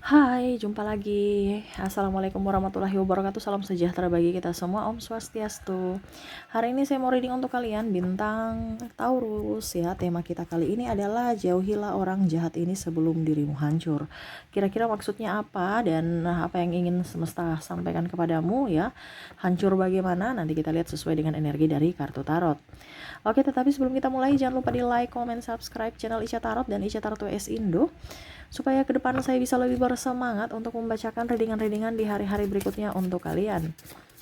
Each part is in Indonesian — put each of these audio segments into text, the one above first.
Hai, jumpa lagi. Assalamualaikum warahmatullahi wabarakatuh. Salam sejahtera bagi kita semua. Om Swastiastu. Hari ini saya mau reading untuk kalian bintang Taurus ya. Tema kita kali ini adalah jauhilah orang jahat ini sebelum dirimu hancur. Kira-kira maksudnya apa dan apa yang ingin semesta sampaikan kepadamu ya? Hancur bagaimana? Nanti kita lihat sesuai dengan energi dari kartu tarot. Oke, tetapi sebelum kita mulai jangan lupa di like, comment, subscribe channel Ica Tarot dan Ica Tarot WS Indo supaya ke depan saya bisa lebih bersemangat untuk membacakan readingan-readingan di hari-hari berikutnya untuk kalian.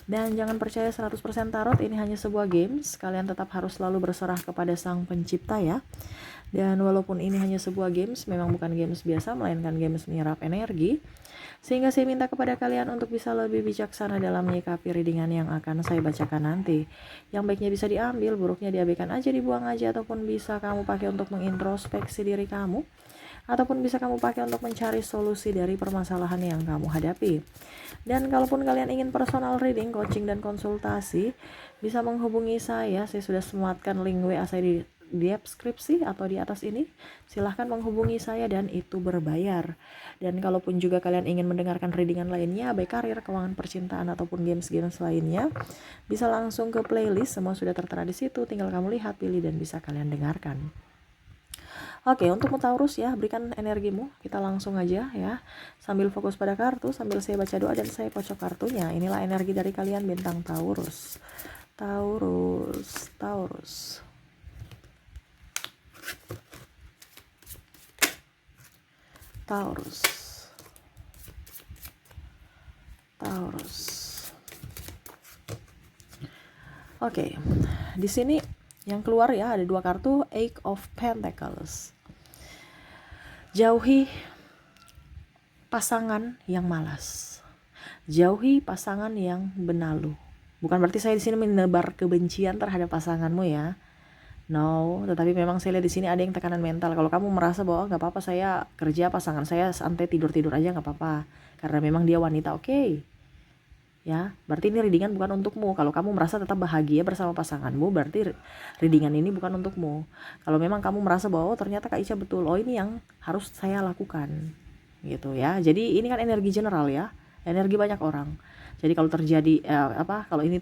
Dan jangan percaya 100% tarot, ini hanya sebuah games. Kalian tetap harus selalu berserah kepada sang pencipta ya. Dan walaupun ini hanya sebuah games, memang bukan games biasa, melainkan games menyerap energi. Sehingga saya minta kepada kalian untuk bisa lebih bijaksana dalam menyikapi readingan yang akan saya bacakan nanti. Yang baiknya bisa diambil, buruknya diabaikan aja, dibuang aja, ataupun bisa kamu pakai untuk mengintrospeksi diri kamu, ataupun bisa kamu pakai untuk mencari solusi dari permasalahan yang kamu hadapi. Dan kalaupun kalian ingin personal reading, coaching, dan konsultasi, bisa menghubungi saya. Saya sudah sematkan link WA saya di deskripsi atau di atas ini. Silahkan menghubungi saya dan itu berbayar. Dan kalaupun juga kalian ingin mendengarkan readingan lainnya, baik karir, keuangan, percintaan, ataupun games-games lainnya, bisa langsung ke playlist. Semua sudah tertera di situ. Tinggal kamu lihat, pilih, dan bisa kalian dengarkan. Oke, untuk Taurus ya, berikan energimu. Kita langsung aja ya. Sambil fokus pada kartu, sambil saya baca doa dan saya kocok kartunya. Inilah energi dari kalian bintang Taurus. Taurus, Taurus. Taurus. Taurus. Oke. Di sini yang keluar ya ada dua kartu, Eight of Pentacles. Jauhi pasangan yang malas. Jauhi pasangan yang benalu. Bukan berarti saya di sini menebar kebencian terhadap pasanganmu ya. No, tetapi memang saya lihat di sini ada yang tekanan mental. Kalau kamu merasa bahwa nggak apa-apa saya kerja, pasangan saya santai tidur-tidur aja nggak apa-apa. Karena memang dia wanita, oke. Ya, berarti ini readingan bukan untukmu. Kalau kamu merasa tetap bahagia bersama pasanganmu, berarti readingan ini bukan untukmu. Kalau memang kamu merasa bahwa ternyata Kak Ica betul, oh ini yang harus saya lakukan, gitu ya. Jadi ini kan energi general ya, energi banyak orang. Jadi kalau terjadi kalau ini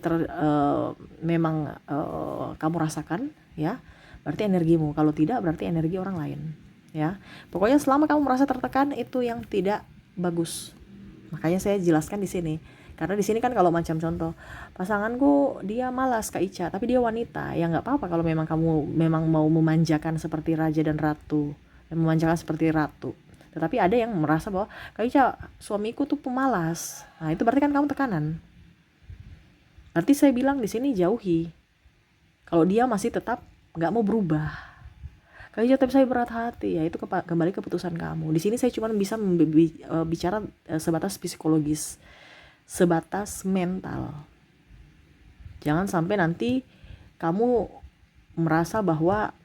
memang kamu rasakan ya, berarti energimu. Kalau tidak, berarti energi orang lain ya. Pokoknya selama kamu merasa tertekan, itu yang tidak bagus. Makanya saya jelaskan di sini. Karena di sini kan kalau macam contoh, pasanganku dia malas Kak Ica, tapi dia wanita. Ya nggak apa-apa kalau memang kamu memang mau memanjakan seperti raja dan ratu, dan memanjakan seperti ratu. Tetapi ada yang merasa bahwa Kak Ica, suamiku tuh pemalas. Nah, itu berarti kan kamu tekanan. Berarti saya bilang di sini jauhi. Kalau dia masih tetap nggak mau berubah. Kak Ica, tapi saya berat hati. Ya itu kembali keputusan kamu. Di sini saya cuma bisa bicara sebatas psikologis, sebatas mental. Jangan sampai nanti kamu merasa bahwa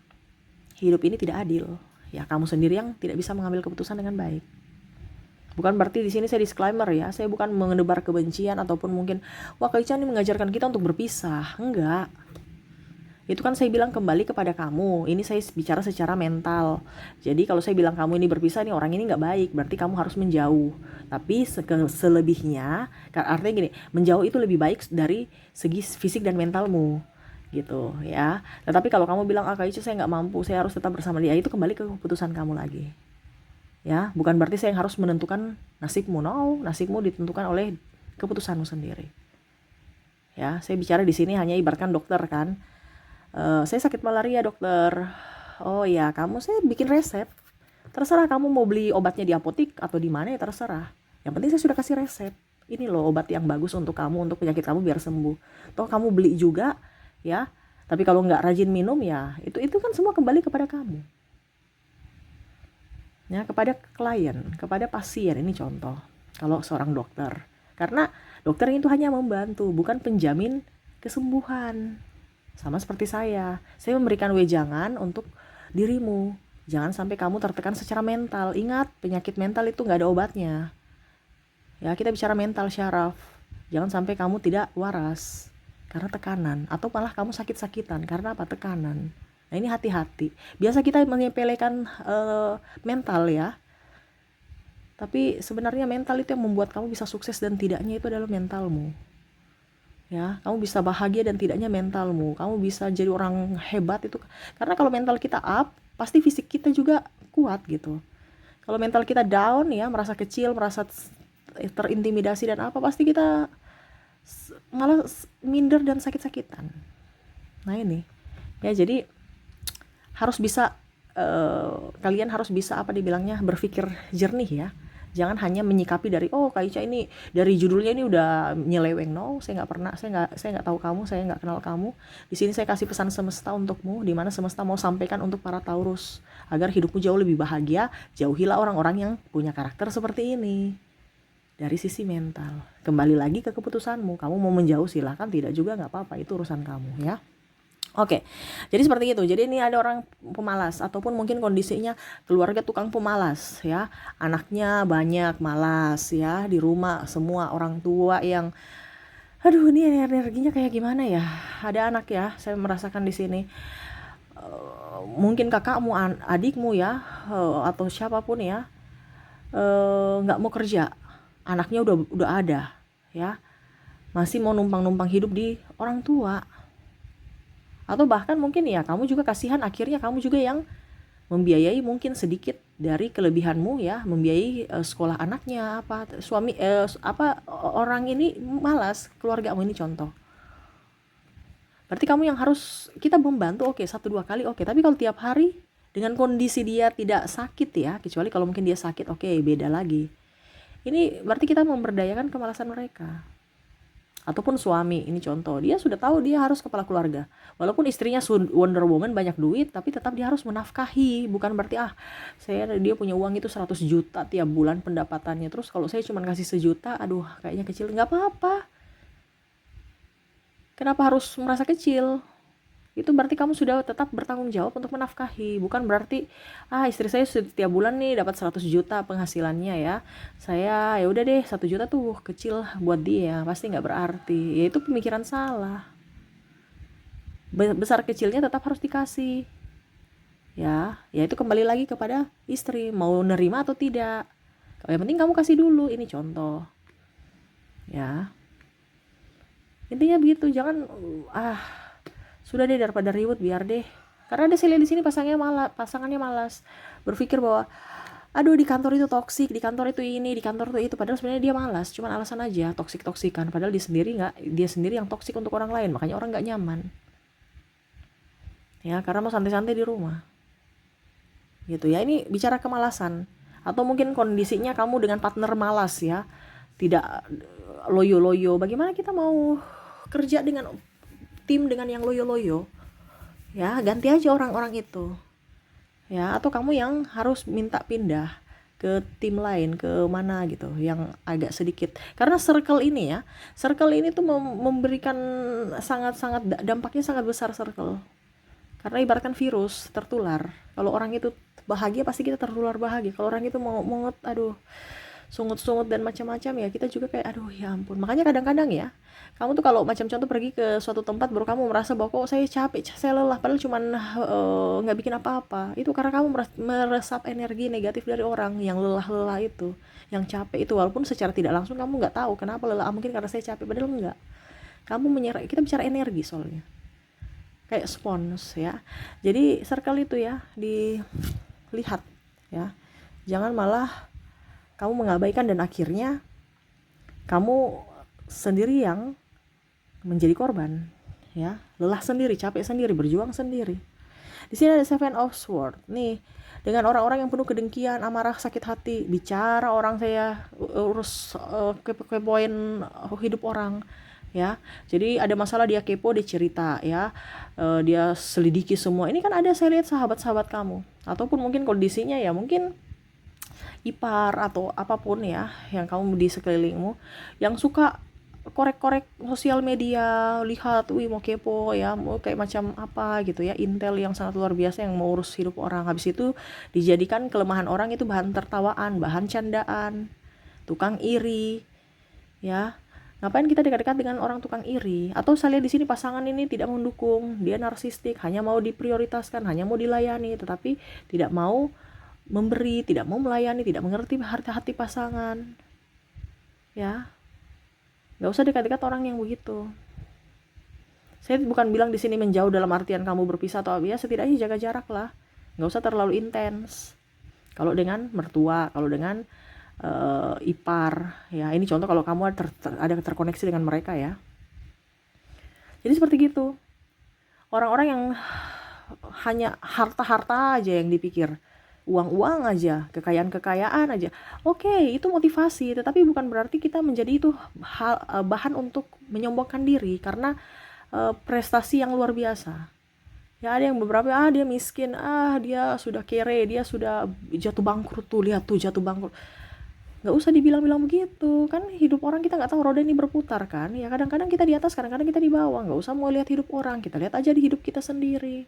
hidup ini tidak adil. Ya, kamu sendiri yang tidak bisa mengambil keputusan dengan baik. Bukan berarti di sini saya disclaimer ya, saya bukan menebar kebencian ataupun mungkin wah Kak Ica ini mengajarkan kita untuk berpisah. Enggak. Itu kan saya bilang kembali kepada kamu. Ini saya bicara secara mental. Jadi kalau saya bilang kamu ini berpisah, nih orang ini nggak baik, berarti kamu harus menjauh. Tapi selebihnya, artinya gini, menjauh itu lebih baik dari segi fisik dan mentalmu, gitu ya. Tetapi kalau kamu bilang Kak Ica saya nggak mampu, saya harus tetap bersama dia, itu kembali ke keputusan kamu lagi. Ya, bukan berarti saya harus menentukan nasibmu. No, nasibmu ditentukan oleh keputusanmu sendiri. Ya, saya bicara di sini hanya ibaratkan dokter kan. Saya sakit malaria dokter. Oh ya, saya bikin resep. Terserah kamu mau beli obatnya di apotik atau di mana ya terserah. Yang penting saya sudah kasih resep. Ini loh obat yang bagus untuk kamu, untuk penyakit kamu biar sembuh. Toh kamu beli juga ya. Tapi kalau nggak rajin minum ya itu kan semua kembali kepada kamu. Ya, kepada klien, kepada pasien, ini contoh. Kalau seorang dokter. Karena dokter itu hanya membantu, bukan penjamin kesembuhan. Sama seperti saya memberikan wejangan untuk dirimu. Jangan sampai kamu tertekan secara mental. Ingat, penyakit mental itu gak ada obatnya. Ya, kita bicara mental syaraf. Jangan sampai kamu tidak waras karena tekanan, atau malah kamu sakit-sakitan karena apa? Tekanan. Nah, ini hati-hati. Biasa kita menyepelekan mental ya. Tapi sebenarnya mental itu yang membuat kamu bisa sukses dan tidaknya itu adalah mentalmu. Ya, kamu bisa bahagia dan tidaknya mentalmu. Kamu bisa jadi orang hebat itu karena kalau mental kita up, pasti fisik kita juga kuat gitu. Kalau mental kita down ya, merasa kecil, merasa terintimidasi dan apa, pasti kita malah minder dan sakit-sakitan. Nah ini, ya jadi harus bisa kalian harus bisa apa dibilangnya berpikir jernih ya. Jangan hanya menyikapi dari Kak Ica ini dari judulnya ini udah nyeleweng. No, saya nggak tahu kamu, saya nggak kenal kamu. Di sini saya kasih pesan semesta untukmu, di mana semesta mau sampaikan untuk para Taurus agar hidupmu jauh lebih bahagia. Jauhilah orang-orang yang punya karakter seperti ini. Dari sisi mental, kembali lagi ke keputusanmu. Kamu mau menjauh silahkan, tidak juga nggak apa-apa, itu urusan kamu ya. Oke, jadi seperti itu. Jadi ini ada orang pemalas ataupun mungkin kondisinya keluarga tukang pemalas ya. Anaknya banyak malas ya, di rumah semua orang tua yang aduh ini energinya kayak gimana ya. Ada anak ya, saya merasakan di sini. Mungkin kakakmu, adikmu ya, atau siapapun ya, nggak mau kerja. Anaknya udah ada ya. Masih mau numpang-numpang hidup di orang tua. Atau bahkan mungkin ya kamu juga kasihan, akhirnya kamu juga yang membiayai mungkin sedikit dari kelebihanmu ya, membiayai sekolah anaknya apa, suami orang ini malas, keluargamu ini contoh. Berarti kamu yang harus kita membantu, oke, 1-2 kali oke, tapi kalau tiap hari dengan kondisi dia tidak sakit ya, kecuali kalau mungkin dia sakit, oke, beda lagi. Ini berarti kita memberdayakan kemalasan mereka. Ataupun suami, ini contoh, dia sudah tahu dia harus kepala keluarga, walaupun istrinya Wonder Woman banyak duit, tapi tetap dia harus menafkahi. Bukan berarti dia punya uang itu 100 juta tiap bulan pendapatannya, terus kalau saya cuma kasih 1 juta, aduh kayaknya kecil. Nggak apa-apa, kenapa harus merasa kecil? Itu berarti kamu sudah tetap bertanggung jawab untuk menafkahi. Bukan berarti istri saya setiap bulan nih dapat 100 juta penghasilannya ya, saya ya udah deh 1 juta tuh kecil buat dia, pasti nggak berarti. Ya itu pemikiran salah. Besar kecilnya tetap harus dikasih ya itu kembali lagi kepada istri mau nerima atau tidak. Yang penting kamu kasih dulu, ini contoh ya. Intinya begitu, jangan sudah deh daripada ribut biar deh. Karena ada saya lihat di sini pasangannya malas berpikir bahwa aduh di kantor itu toksik, di kantor itu ini, di kantor itu padahal sebenarnya dia malas, cuman alasan aja toksik-toksikan, padahal dia sendiri yang toksik untuk orang lain, makanya orang nggak nyaman. Ya, karena mau santai-santai di rumah. Gitu ya, ini bicara kemalasan. Atau mungkin kondisinya kamu dengan partner malas ya, tidak loyo-loyo. Bagaimana kita mau kerja dengan tim dengan yang loyo-loyo? Ya, ganti aja orang-orang itu. Ya, atau kamu yang harus minta pindah ke tim lain, ke mana gitu, yang agak sedikit. Karena circle ini tuh memberikan sangat-sangat dampaknya sangat besar circle. Karena ibaratkan virus tertular. Kalau orang itu bahagia pasti kita tertular bahagia. Kalau orang itu mongot, sungut-sungut dan macam-macam ya, kita juga kayak aduh ya ampun. Makanya kadang-kadang ya, kamu tuh kalau macam contoh pergi ke suatu tempat baru kamu merasa bahwa kok saya capek, saya lelah, padahal cuman nggak bikin apa-apa. Itu karena kamu meresap energi negatif dari orang yang lelah-lelah itu, yang capek itu, walaupun secara tidak langsung kamu nggak tahu kenapa lelah, mungkin karena saya capek, padahal enggak. Kamu kita bicara energi soalnya. Kayak spons ya. Jadi circle itu ya dilihat ya. Jangan malah kamu mengabaikan dan akhirnya kamu sendiri yang menjadi korban ya, lelah sendiri, capek sendiri, berjuang sendiri. Di sini ada Seven of Swords nih, dengan orang-orang yang penuh kedengkian, amarah, sakit hati, bicara orang, saya urus kepoin hidup orang ya. Jadi ada masalah dia kepo, dia cerita ya, dia selidiki semua. Ini kan ada saya lihat sahabat-sahabat kamu, ataupun mungkin kondisinya ya mungkin ipar atau apapun ya yang kamu di sekelilingmu yang suka korek-korek sosial media, lihat mau kepo ya, mau kayak macam apa gitu ya, intel yang sangat luar biasa yang mau urus hidup orang. Habis itu dijadikan kelemahan orang itu bahan tertawaan, bahan candaan, tukang iri ya. Ngapain kita dekat-dekat dengan orang tukang iri? Atau saya lihat di sini pasangan ini tidak mendukung, dia narsistik, hanya mau diprioritaskan, hanya mau dilayani, tetapi tidak mau memberi, tidak mau melayani, tidak mengerti hati pasangan. Ya, nggak usah dekat-dekat orang yang begitu. Saya bukan bilang di sini menjauh dalam artian kamu berpisah atau ya, setidaknya jaga jarak lah. Nggak usah terlalu intens. Kalau dengan mertua, kalau dengan ipar, ya ini contoh kalau kamu ada terkoneksi dengan mereka ya. Jadi seperti gitu. Orang-orang yang hanya harta-harta aja yang dipikir, uang-uang aja, kekayaan-kekayaan aja. Oke, itu motivasi, tetapi bukan berarti kita menjadi itu bahan untuk menyombongkan diri karena prestasi yang luar biasa. Ya ada yang beberapa, dia miskin, dia sudah kere, dia sudah jatuh bangkrut tuh, lihat tuh jatuh bangkrut. Nggak usah dibilang-bilang begitu, kan hidup orang kita nggak tahu, roda ini berputar kan. Ya kadang-kadang kita di atas, kadang-kadang kita di bawah. Nggak usah mau lihat hidup orang, kita lihat aja di hidup kita sendiri.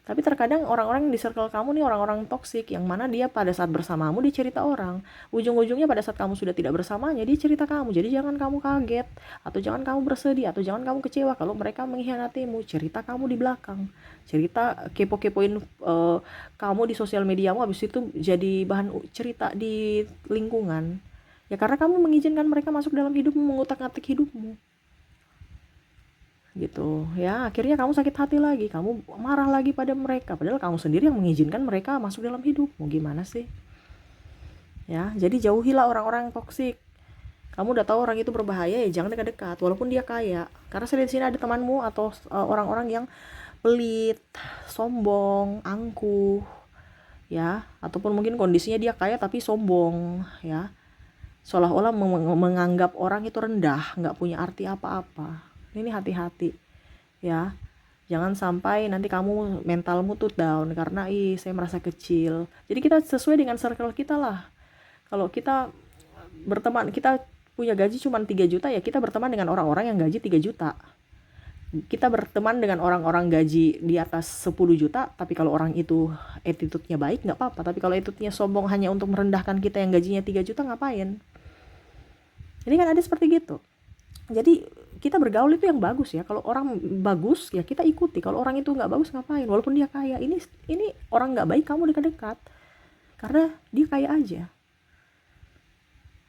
Tapi terkadang orang-orang di circle kamu nih orang-orang toksik, yang mana dia pada saat bersamamu dia cerita orang, ujung-ujungnya pada saat kamu sudah tidak bersamanya dia cerita kamu. Jadi jangan kamu kaget, atau jangan kamu bersedih, atau jangan kamu kecewa kalau mereka mengkhianatimu. Cerita kamu di belakang, cerita kepo-kepoin kamu di sosial mediamu, habis itu jadi bahan cerita di lingkungan. Ya karena kamu mengizinkan mereka masuk dalam hidupmu, mengutak-atik hidupmu gitu ya. Akhirnya kamu sakit hati lagi, kamu marah lagi pada mereka, padahal kamu sendiri yang mengizinkan mereka masuk dalam hidupmu. Gimana sih ya? Jadi jauhilah orang-orang toksik. Kamu udah tahu orang itu berbahaya, ya jangan dekat-dekat walaupun dia kaya. Karena saya di sini ada temanmu atau orang-orang yang pelit, sombong, angkuh ya, ataupun mungkin kondisinya dia kaya tapi sombong ya, seolah-olah menganggap orang itu rendah, nggak punya arti apa-apa. Ini hati-hati ya, jangan sampai nanti kamu mentalmu tuh down karena saya merasa kecil. Jadi kita sesuai dengan circle kita lah. Kalau kita berteman, kita punya gaji cuma 3 juta, ya kita berteman dengan orang-orang yang gaji 3 juta. Kita berteman dengan orang-orang gaji di atas 10 juta, tapi kalau orang itu attitude-nya baik nggak apa-apa. Tapi kalau attitude-nya sombong hanya untuk merendahkan kita yang gajinya 3 juta, ngapain? Ini kan ada seperti gitu. Jadi kita bergaul itu yang bagus ya. Kalau orang bagus ya kita ikuti. Kalau orang itu nggak bagus, ngapain? Walaupun dia kaya, ini orang nggak baik, kamu dekat-dekat karena dia kaya aja.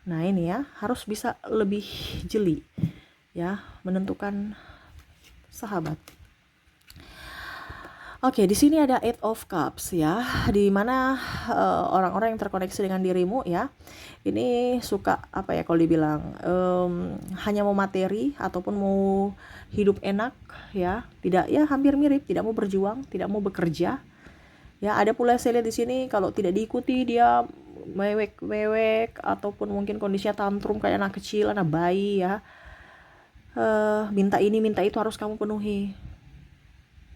Nah ini ya, harus bisa lebih jeli ya menentukan sahabat. Oke, di sini ada Eight of Cups ya, di mana orang-orang yang terkoneksi dengan dirimu ya, ini suka apa ya kalau dibilang hanya mau materi ataupun mau hidup enak ya, tidak ya hampir mirip, tidak mau berjuang, tidak mau bekerja. Ya ada pula saya lihat di sini kalau tidak diikuti dia mewek-mewek ataupun mungkin kondisinya tantrum kayak anak kecil, anak bayi ya. Minta ini minta itu harus kamu penuhi.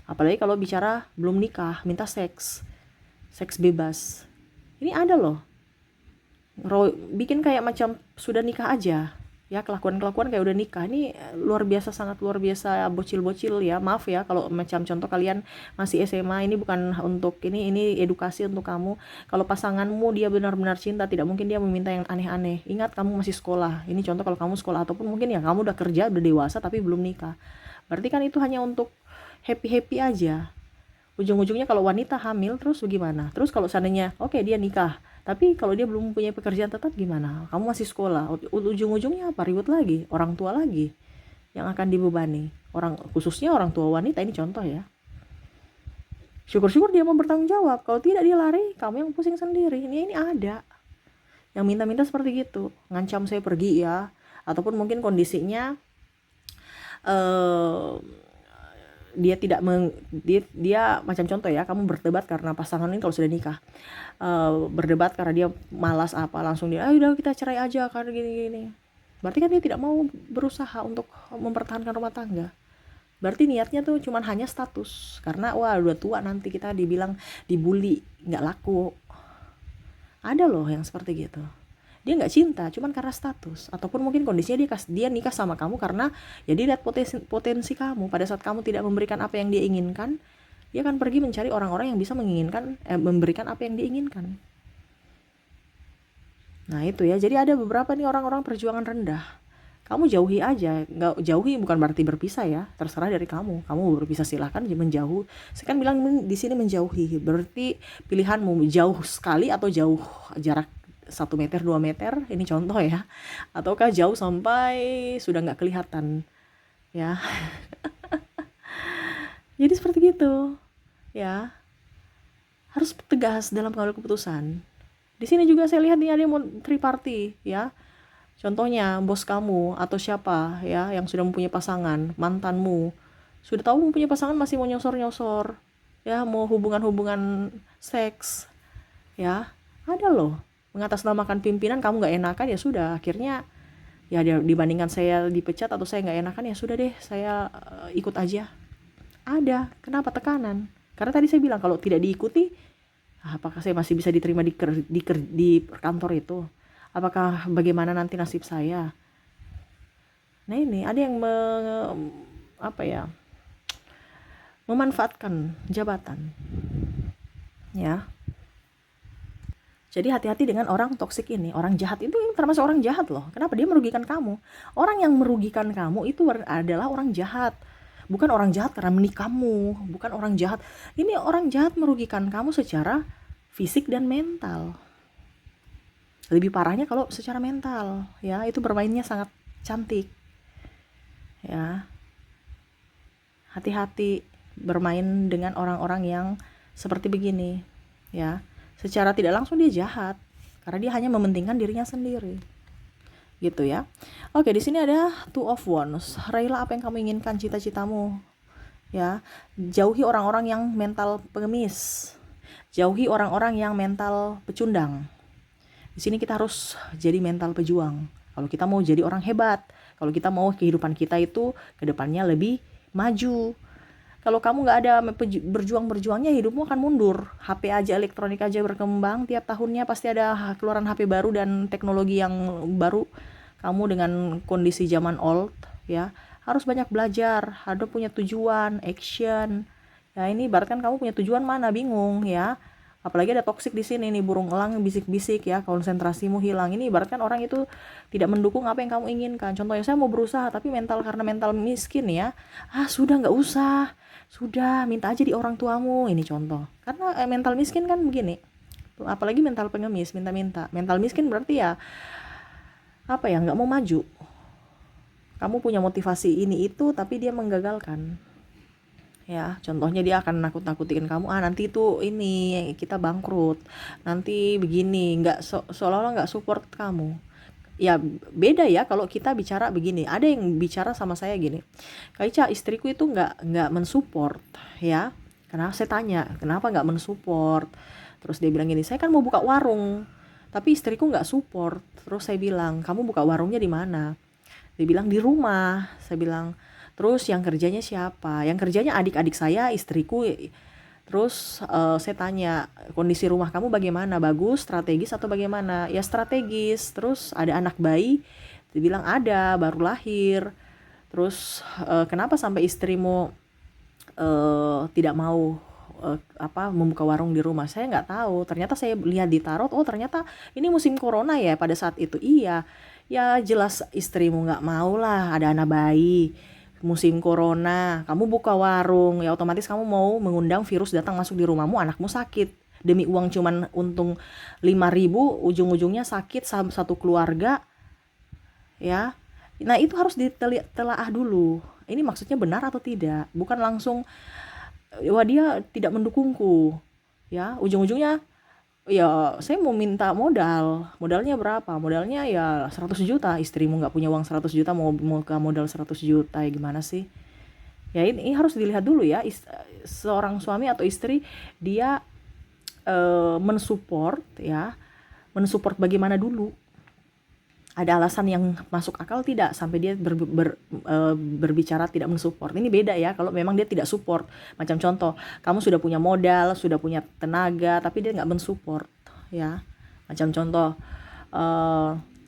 Apalagi kalau bicara belum nikah, minta seks bebas. Ini ada loh, bikin kayak macam sudah nikah aja ya, kelakuan kayak udah nikah. Ini luar biasa, sangat luar biasa bocil-bocil ya. Maaf ya kalau macam contoh kalian masih SMA, ini bukan untuk ini edukasi untuk kamu. Kalau pasanganmu dia benar-benar cinta, tidak mungkin dia meminta yang aneh-aneh. Ingat kamu masih sekolah. Ini contoh kalau kamu sekolah, ataupun mungkin ya kamu udah kerja, udah dewasa tapi belum nikah. Berarti kan itu hanya untuk happy aja. Ujung-ujungnya kalau wanita hamil terus bagaimana? Terus kalau seandainya oke, dia nikah, tapi kalau dia belum punya pekerjaan tetap gimana? Kamu masih sekolah, ujung-ujungnya apa? Ribut lagi, orang tua lagi yang akan dibebani. Khususnya orang tua wanita, ini contoh ya. Syukur-syukur dia mau bertanggung jawab. Kalau tidak dia lari, kamu yang pusing sendiri. Ini ada yang minta-minta seperti gitu, ngancam saya pergi ya, ataupun mungkin kondisinya dia tidak dia macam contoh ya, kamu berdebat karena pasangan ini kalau sudah nikah, berdebat karena dia malas apa, langsung dia udah kita cerai aja karena gini. Berarti kan dia tidak mau berusaha untuk mempertahankan rumah tangga. Berarti niatnya tuh cuman hanya status, karena udah tua nanti kita dibilang dibully, nggak laku. Ada loh yang seperti gitu. Dia nggak cinta cuman karena status, ataupun mungkin kondisinya dia nikah sama kamu karena ya dia lihat potensi kamu. Pada saat kamu tidak memberikan apa yang dia inginkan, dia akan pergi mencari orang-orang yang bisa memberikan apa yang dia inginkan. Nah itu ya, jadi ada beberapa nih orang-orang perjuangan rendah kamu jauhi aja. Nggak jauhi bukan berarti berpisah ya, terserah dari kamu berpisah silahkan, menjauh. Saya kan bilang di sini menjauhi berarti pilihanmu, jauh sekali atau jauh jarak 1 meter 2 meter, ini contoh ya, ataukah jauh sampai sudah nggak kelihatan ya. Jadi seperti gitu ya, harus tegas dalam mengambil keputusan. Di sini juga saya lihat nih ada yang mau triparty ya. Contohnya bos kamu atau siapa ya yang sudah mempunyai pasangan, mantanmu. Sudah tahu mempunyai pasangan masih mau nyosor-nyosor. Ya, mau hubungan-hubungan seks. Ya, ada loh. Mengatasnamakan pimpinan kamu nggak enakan, ya sudah, akhirnya ya dibandingkan saya dipecat atau saya nggak enakan, ya sudah deh, saya ikut aja. Ada. Kenapa tekanan? Karena tadi saya bilang kalau tidak diikuti, apakah saya masih bisa diterima di kantor itu? Apakah bagaimana nanti nasib saya? Nah ini ada yang memanfaatkan jabatan, ya. Jadi hati-hati dengan orang toksik ini. Orang jahat itu termasuk orang jahat loh. Kenapa? Dia merugikan kamu. Orang yang merugikan kamu itu adalah orang jahat. Bukan orang jahat karena menikahmu. Bukan orang jahat. Ini orang jahat merugikan kamu secara fisik dan mental. Lebih parahnya kalau secara mental, ya, itu bermainnya sangat cantik. Ya. Hati-hati bermain dengan orang-orang yang seperti begini, ya. Secara tidak langsung dia jahat karena dia hanya mementingkan dirinya sendiri. Gitu ya. Oke, di sini ada Two of Wands. Raihlah apa yang kamu inginkan, cita-citamu. Ya. Jauhi orang-orang yang mental pengemis. Jauhi orang-orang yang mental pecundang. Di sini kita harus jadi mental pejuang. Kalau kita mau jadi orang hebat, kalau kita mau kehidupan kita itu ke depannya lebih maju. Kalau kamu nggak ada berjuang-berjuangnya, hidupmu akan mundur. HP aja, elektronik aja berkembang, tiap tahunnya pasti ada keluaran HP baru dan teknologi yang baru. Kamu dengan kondisi zaman old, ya, harus banyak belajar, harus punya tujuan, action. Ya ini ibaratkan kamu punya tujuan mana, bingung ya. Apalagi ada toksik di sini nih, burung elang bisik-bisik ya, konsentrasimu hilang. Ini ibaratkan orang itu tidak mendukung apa yang kamu inginkan. Contohnya saya mau berusaha tapi karena mental miskin ya. Sudah nggak usah. Sudah, minta aja di orang tuamu. Ini contoh. Karena mental miskin kan begini. Apalagi mental pengemis, minta-minta. Mental miskin berarti ya nggak mau maju. Kamu punya motivasi ini itu tapi dia menggagalkan. Ya, contohnya dia akan nakut-nakutin kamu, nanti itu ini kita bangkrut, nanti begini, seolah-olah nggak support kamu. Ya beda ya kalau kita bicara begini. Ada yang bicara sama saya gini, Kak Ica, istriku itu nggak mensupport ya. Karena saya tanya kenapa nggak mensupport, terus dia bilang gini, saya kan mau buka warung tapi istriku nggak support. Terus saya bilang, kamu buka warungnya di mana? Dia bilang di rumah. Saya bilang, terus yang kerjanya siapa? Yang kerjanya adik-adik saya, istriku. Terus saya tanya, kondisi rumah kamu bagaimana? Bagus, strategis atau bagaimana? Ya strategis. Terus ada anak bayi? Dia bilang ada, baru lahir. Terus kenapa sampai istrimu tidak mau membuka warung di rumah? Saya nggak tahu. Ternyata saya lihat di tarot, ternyata ini musim corona ya pada saat itu. Iya, ya jelas istrimu nggak mau lah, ada anak bayi, musim corona, kamu buka warung, ya otomatis kamu mau mengundang virus datang masuk di rumahmu, anakmu sakit. Demi uang cuman untung 5.000, ujung-ujungnya sakit satu keluarga. Ya. Nah, itu harus ditelaah dulu. Ini maksudnya benar atau tidak? Bukan langsung wah dia tidak mendukungku. Ya, ujung-ujungnya ya saya mau minta modalnya berapa? Modalnya ya 100 juta, istrimu nggak punya uang 100 juta, mau ke modal 100 juta, ya gimana sih? Ya ini harus dilihat dulu ya, seorang suami atau istri dia mensupport bagaimana dulu. Ada alasan yang masuk akal tidak sampai dia berbicara tidak mensupport. Ini beda ya kalau memang dia tidak support. Macam contoh, kamu sudah punya modal, sudah punya tenaga, tapi dia nggak mensupport ya. Macam contoh,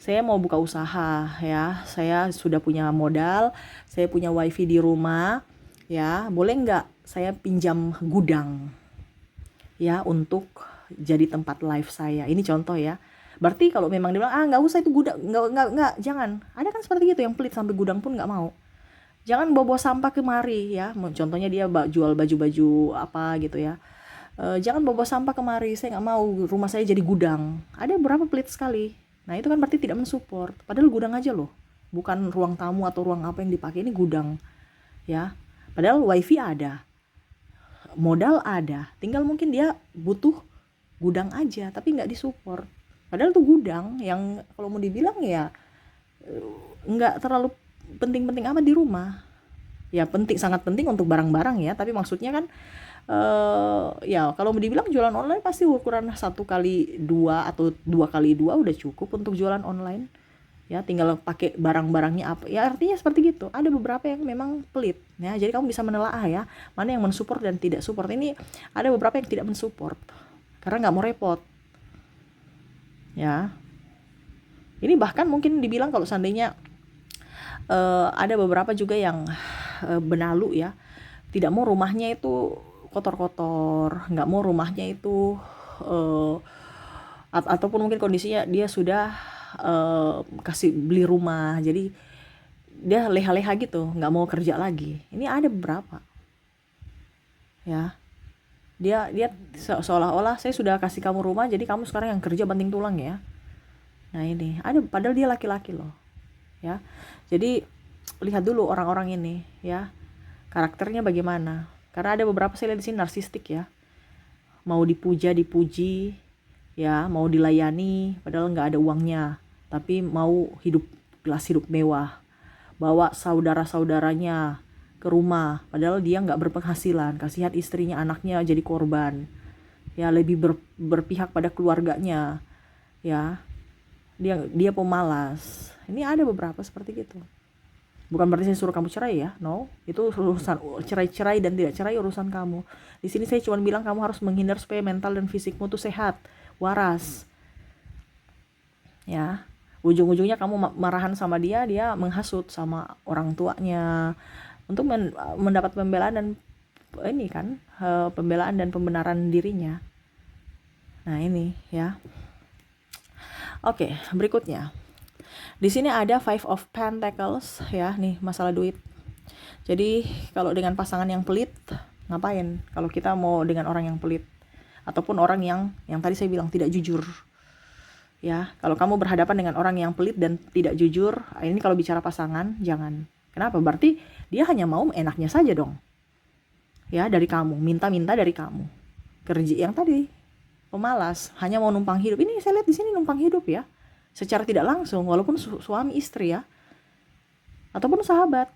saya mau buka usaha ya, saya sudah punya modal, saya punya wifi di rumah ya, boleh nggak saya pinjam gudang ya untuk jadi tempat live saya. Ini contoh ya. Berarti kalau memang dia bilang nggak usah itu gudang, nggak, jangan. Ada kan seperti itu yang pelit sampai gudang pun nggak mau. Jangan bawa sampah kemari ya. Contohnya dia jual baju-baju apa gitu ya. Jangan bawa sampah kemari, saya nggak mau rumah saya jadi gudang. Ada beberapa pelit sekali. Nah itu kan berarti tidak mensupport. Padahal gudang aja loh, bukan ruang tamu atau ruang apa yang dipakai, ini gudang ya. Padahal wifi ada, modal ada, tinggal mungkin dia butuh gudang aja tapi nggak disupport. Padahal tuh gudang yang kalau mau dibilang ya nggak terlalu penting-penting amat di rumah. Ya penting, sangat penting untuk barang-barang ya, tapi maksudnya kan ya kalau mau dibilang jualan online pasti ukuran 1x2 atau 2x2 udah cukup untuk jualan online ya, tinggal pakai barang-barangnya apa ya, artinya seperti gitu. Ada beberapa yang memang pelit ya, jadi kamu bisa menelaah ya mana yang mensupport dan tidak support. Ini ada beberapa yang tidak mensupport karena nggak mau repot ya. Ini bahkan mungkin dibilang kalau seandainya ada beberapa juga yang benalu ya, tidak mau rumahnya itu kotor-kotor, nggak mau rumahnya itu ataupun mungkin kondisinya dia sudah kasih beli rumah, jadi dia leha-leha gitu, nggak mau kerja lagi. Ini ada beberapa ya, dia seolah-olah saya sudah kasih kamu rumah, jadi kamu sekarang yang kerja banting tulang ya. Nah ini ada, padahal dia laki-laki loh ya. Jadi lihat dulu orang-orang ini ya, karakternya bagaimana. Karena ada beberapa saya lihat di sini narsistik ya, mau dipuji ya, mau dilayani padahal nggak ada uangnya, tapi mau kelas hidup mewah, bawa saudara-saudaranya ke rumah padahal dia nggak berpenghasilan, kasihan istrinya, anaknya jadi korban ya, lebih berpihak pada keluarganya ya. Dia pemalas. Ini ada beberapa seperti gitu. Bukan berarti saya suruh kamu cerai ya, no. Itu urusan cerai dan tidak cerai urusan kamu. Di sini saya cuma bilang kamu harus menghindar supaya mental dan fisikmu tuh sehat, waras. Ya, ujung-ujungnya kamu marahan sama dia menghasut sama orang tuanya untuk mendapat pembelaan dan ini kan pembelaan dan pembenaran dirinya. Nah ini ya. Oke, berikutnya. Di sini ada Five of Pentacles ya, nih masalah duit. Jadi kalau dengan pasangan yang pelit, ngapain? Kalau kita mau dengan orang yang pelit ataupun orang yang tadi saya bilang tidak jujur. Ya, kalau kamu berhadapan dengan orang yang pelit dan tidak jujur, ini kalau bicara pasangan jangan. Kenapa? Berarti dia hanya mau enaknya saja dong. Ya, dari kamu, minta-minta dari kamu. Kerja yang tadi pemalas, hanya mau numpang hidup. Ini saya lihat di sini numpang hidup ya, secara tidak langsung, walaupun suami istri ya, ataupun sahabat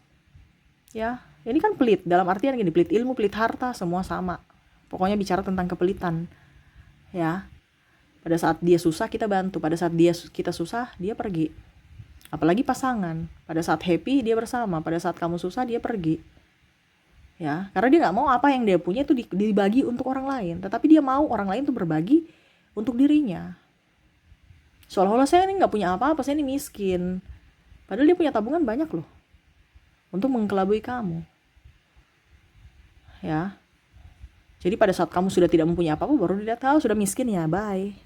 ya. Ini kan pelit dalam artian gini, pelit ilmu, pelit harta, semua sama. Pokoknya bicara tentang kepelitan ya. Pada saat dia susah kita bantu, pada saat kita susah dia pergi. Apalagi pasangan, pada saat happy dia bersama, pada saat kamu susah dia pergi ya, karena dia nggak mau apa yang dia punya itu dibagi untuk orang lain, tetapi dia mau orang lain tuh berbagi untuk dirinya. Seolah-olah saya ini nggak punya apa-apa, saya ini miskin, padahal dia punya tabungan banyak loh untuk mengelabui kamu ya. Jadi pada saat kamu sudah tidak mempunyai apa-apa, baru dia tahu sudah miskin ya, bye.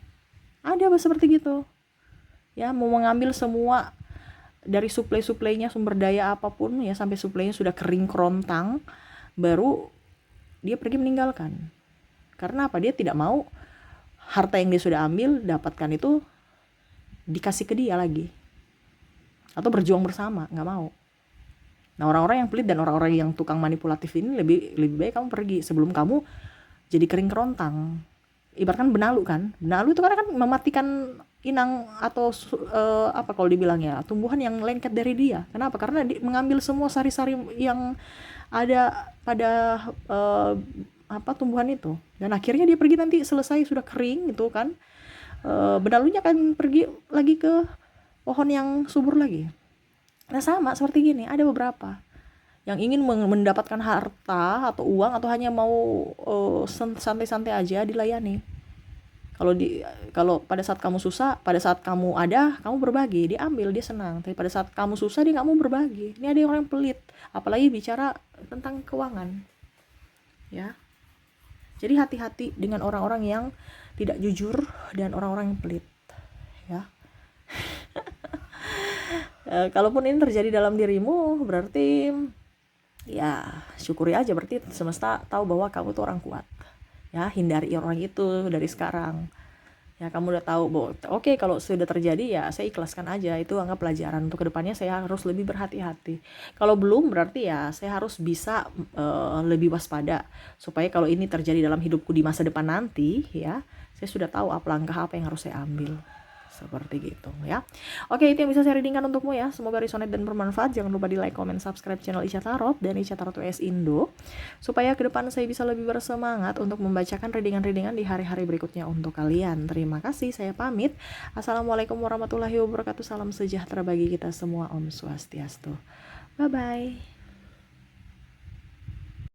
Ada apa seperti gitu ya, mau mengambil semua dari suplai-suplainya, sumber daya apapun ya, sampai suplainya sudah kering kerontang, baru dia pergi meninggalkan. Karena apa? Dia tidak mau harta yang dia sudah ambil, dapatkan itu dikasih ke dia lagi, atau berjuang bersama, nggak mau. Nah orang-orang yang pelit dan orang-orang yang tukang manipulatif ini lebih baik kamu pergi sebelum kamu jadi kering kerontang. Ibaratkan benalu kan, benalu itu karena kan mematikan inang atau apa kalau dibilang ya, tumbuhan yang lengket dari dia. Kenapa? Karena dia mengambil semua sari-sari yang ada pada tumbuhan itu, dan akhirnya dia pergi nanti selesai sudah kering gitu kan, benalunya akan pergi lagi ke pohon yang subur lagi. Nah sama seperti gini, ada beberapa yang ingin mendapatkan harta atau uang, atau hanya mau santai-santai aja dilayani. Kalau pada saat kamu susah, pada saat kamu ada, kamu berbagi, dia ambil, dia senang. Tapi pada saat kamu susah, dia nggak mau berbagi. Ini ada orang yang pelit, apalagi bicara tentang keuangan ya. Jadi hati-hati dengan orang-orang yang tidak jujur dan orang-orang yang pelit ya. Kalaupun ini terjadi dalam dirimu, berarti ya syukuri aja, berarti semesta tahu bahwa kamu tuh orang kuat. Ya, hindari orang itu dari sekarang. Ya, kamu udah tahu bahwa oke, kalau sudah terjadi ya saya ikhlaskan aja, itu anggap pelajaran untuk kedepannya, saya harus lebih berhati-hati. Kalau belum, berarti ya saya harus bisa lebih waspada, supaya kalau ini terjadi dalam hidupku di masa depan nanti ya, saya sudah tahu langkah apa yang harus saya ambil. Seperti gitu ya. Oke, itu yang bisa saya readingkan untukmu ya. Semoga resonate dan bermanfaat. Jangan lupa di like, comment, subscribe channel Ica Tarot dan Ica Tarot US Indo, supaya ke depan saya bisa lebih bersemangat untuk membacakan readingan-readingan di hari-hari berikutnya untuk kalian. Terima kasih, saya pamit. Assalamualaikum warahmatullahi wabarakatuh. Salam sejahtera bagi kita semua. Om Swastiastu. Bye-bye.